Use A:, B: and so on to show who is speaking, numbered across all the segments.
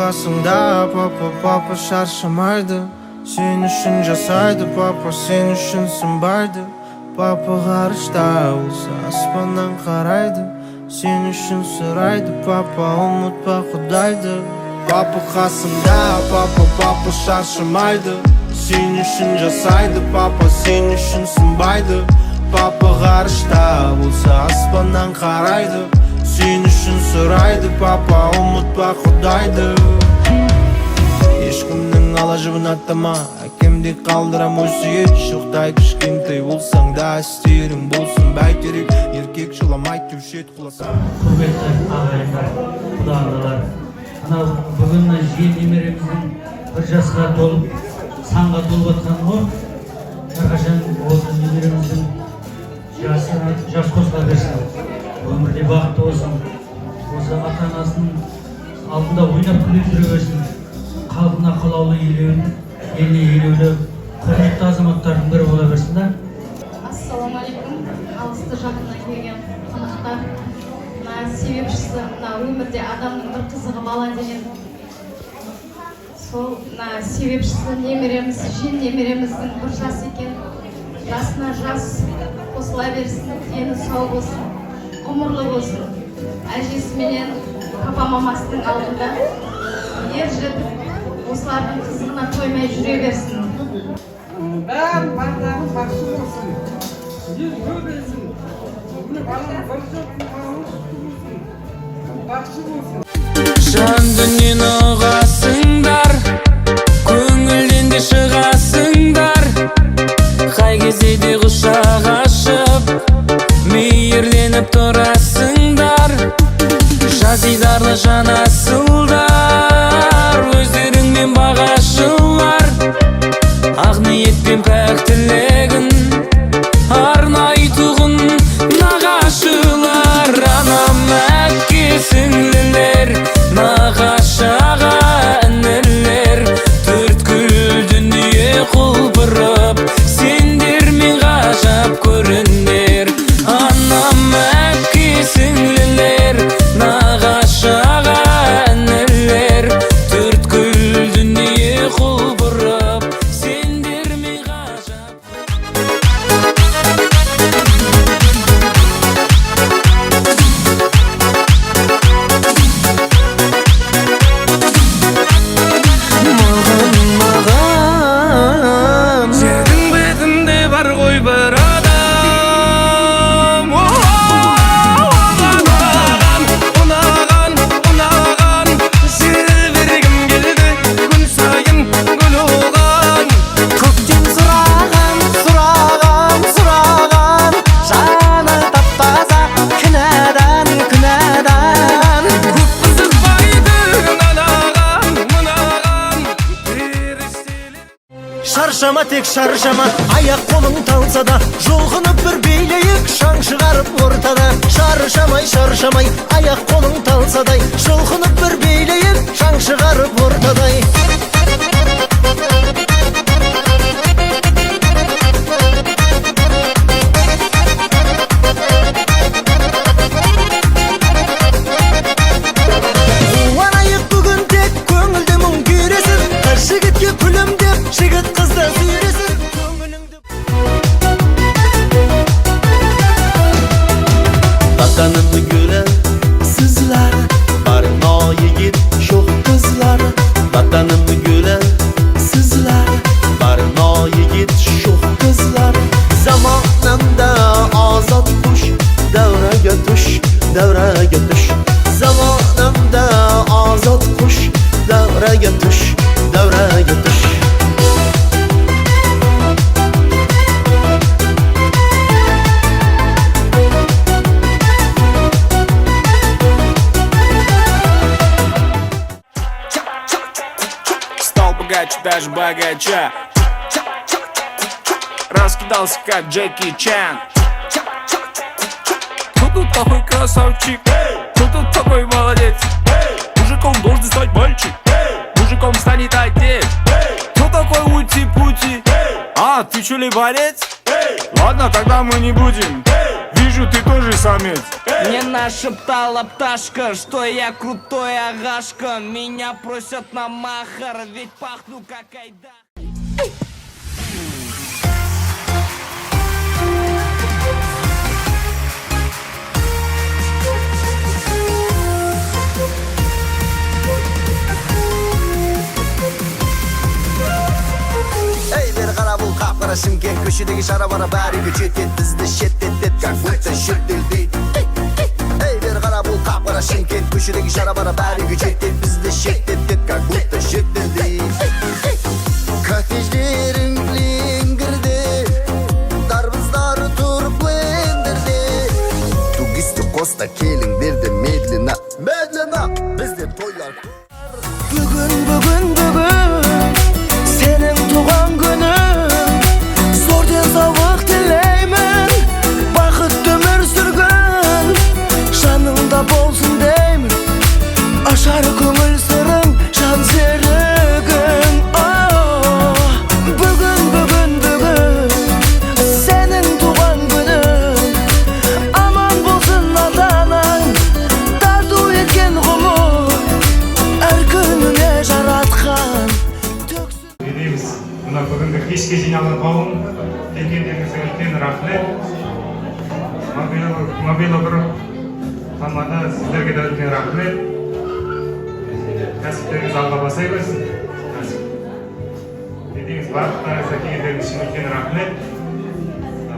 A: қасыңда, папа шаршамайды. Сен үшін жасайды, папа сен үшін сынбайды. Папа ғарышта болса аспаннан қарайды. Сен үшін сұрайды, папа ұмытпа Құдайды. Папа қасыңда, папа шаршамайды. Сен үшін жасайды, папа сен үшін сынбайды. Папа ғарышта болса аспаннан қарайды. Сен үшін сұрайды, папа ұмытпа Құдайды. Ешкімнің ала жібін аттама, әкемдей қалдырам өсиет. Шоқтай кішкентай болсаң да істерің болсын бәйтерек. Еркек жыламай төшет құласа.
B: Құрметті ағайындар, құда-ағалар, анау бүгін жиен немереміздің 1 жасқа толып, санға толып атқан ғой. Әрқашан осы немереміздің жас қосыла берсін, өмірде бақытты болсын, осы ата-анасының алдында ойнап күліп жүре берсін, халқына қалаулы елеуін, еліне елеулі құрметті азаматтардың бірі бола берсін да.
C: Ассалаумағалейкум, алысты жақыннан келген қонақтар. Себепшісі өмірде адамның бір қызығы бала деген. Сол себепшісі немереміз, жиен немереміздің 1 жас екен. Жасына жас қосыла берсін, дені сау болсын, ғұмырлы болсын. Әжесіменен папа мамасының алдында ер жетіп, осылардың қызығына тоймай жүре берсін.
D: Бәрін барлығын бақсы болсын, ел көбейсін, баланың бір жоқтың бақсы болсын.
A: Жан дүниені ұғасыңдар, көңілден де шығасыңдар. Қай кезде де құшақ ашып, мейірленіп тұрасыңдар. Жазидарлы жанасылдар, өздеріңмен бағашылар. Ақ ниетпен пәк тілегін арнай тұғын нағашылар. Анам, әке, сіңлілер, нағашы аға, інілер. Төрткүл дүние құлпырып, сендермен ғажап көрінер. Анам, әке, сіңлілер, нағашы аға, інілер. Төрткүл дүние құлпырып, сендермен ғажап. Маған жердің бетінде бар ғой бір адам. Ұнаған жер бергім келді, күн сайын гүл оған. Көктен сұраған, жаны тап-таза күнәдан. Көп қызықпайды мынаған періштелер. Шаршама, тек шаршама, аяқ қолың талса да, жұлқынып бір билейік, шаң шығарып ортада. Шаршамай, аяқ қолың талса да, жұлқынып бір билейік, шаң шығарып ортадай. Қуанайық бүгін тек көңілді мұң күйресіп, қыз жігітке күлімдеп, жігіт қызды сүйресіп, көңіліңді.
E: Vatanımı gülen sizler, barına yigit şox kızlar. Vatanımı gülen sizler, barına yigit şox kızlar. Zamanında azat kuş, devreye düş. Zamanında azat kuş, devreye düş.
F: Стал богаче, даже богаче. Раскидался как Джеки Чан. Кто тут такой красавчик? Кто тут такой молодец? Мужиком должен стать мальчик, мужиком станет отец. Кто такой ути-пути? А, ты чё ли борец? Ладно, тогда мы не будем. Вижу вижу, ты тоже самец.
G: Мне нашептала пташка, что я крутой агашка. Меня просят на махар, ведь пахну как айда.
E: Ey bir qara bul qapqara Shimkent ko'chidagi shara-bara bariga chet-et bizni shet-et как будто shetildi. Ey bir qara bul qapqara Shimkent ko'chidagi shara-bara bariga chet-et bizni shet-et как будто shetildi. Kottejlerin lingirdi, darbizlar turib lendirdi. Tugisti Costa kelingdirdi medlina bizde to'ylar.
A: Bugün senin tuğan günün, zor denizavık dileymin, bakıt ömür sürgün, şanında bolsun deymin, aşar kömül sırın, şan zerigin. Bugün senin tuğan günün, aman bolsun adanan, dardu etken gumur, er gününe jaratkan.
H: Дейміз, мына бүгінгі кешке жиналған қауым келгендеріңізге үлкен рахмет. Мобило групп команда сіздерге де үлкен рахмет. Кәсіптеріңіз алға басай берсін. Дейміз, барлықтарыңызға келгендеріңіз үшін үлкен рахмет.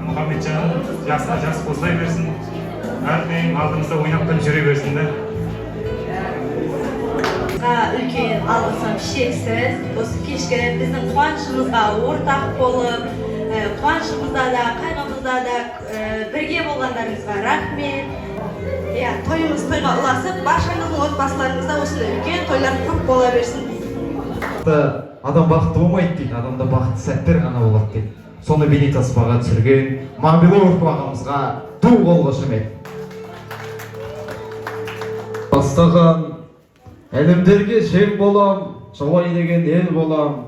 H: Мұхаммеджан жасына жас қосылай берсін. Әрдайым алдымызда ойнап жүре берсін де.
I: Үлкен алғысым шексіз. Осы кешке біздің қуанышымызға ортақ болып, қуанышымызда да, қайғымызда да бірге болғандарыңызға рахмет. Тойымыз тойға ұласып, баршаңыздың отбасыларыңызда осындай үлкен тойлар көп бола берсін.
J: Адам бақытты болмайды дейді, адамда бақытты сәттер ғана болады дейді. Соны бейнетаспаға түсірген Мобило групп ағамызға ду қол қошемет. Бастаған әлемдерге жем болам, жолай деген ел болам.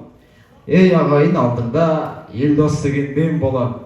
J: Ей ағайын алдыңда, ел дос деген мен болам.